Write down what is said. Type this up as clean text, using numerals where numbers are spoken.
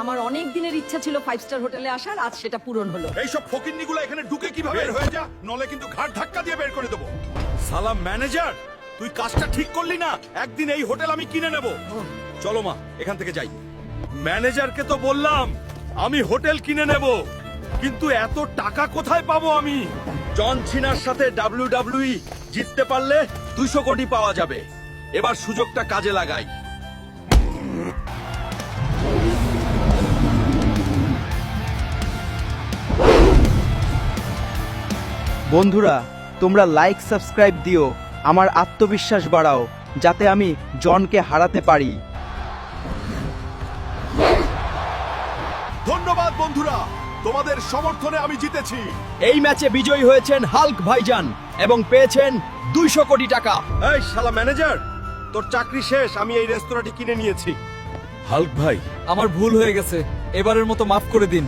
আমার অনেক দিনের ইচ্ছা ছিল 5 স্টার হোটেলে আসার, আজ সেটা পূরণ হলো। এইসব ফকিন্নিগুলো এখানে ঢুকে কিভাবে বের হয়ে যা, নলে কিন্তু ঘাট ধাক্কা দিয়ে বের করে দেবো। সালাম ম্যানেজার, তুই কাজটা ঠিক করলি না। একদিন এই হোটেল আমি কিনে নেব। চলো মা, এখান থেকে যাই। ম্যানেজারকে তো বললাম আমি হোটেল কিনে নেব, কিন্তু এত টাকা কোথায় পাবো আমি? জন সিনার সাথে WWE জিততে পারলে 200 কোটি পাওয়া যাবে। এবার সুযোগটা কাজে লাগাই। বন্ধুরা, তোমরা লাইক সাবস্ক্রাইব দিও, আমার আত্মবিশ্বাস বাড়াও যাতে আমি জনকে হারাতে পারি। ধন্যবাদ বন্ধুরা, তোমাদের সমর্থনে আমি জিতেছি। এই ম্যাচে বিজয়ী হয়েছেন হাল্ক ভাইজান এবং পেয়েছেন 200 কোটি টাকা। এই শালা ম্যানেজার, তোর চাকরি শেষ, আমি এই রেস্তোরাঁটি কিনে নিয়েছি। হাল্ক ভাই, আমার ভুল হয়ে গেছে, এবারের মতো মাফ করে দিন।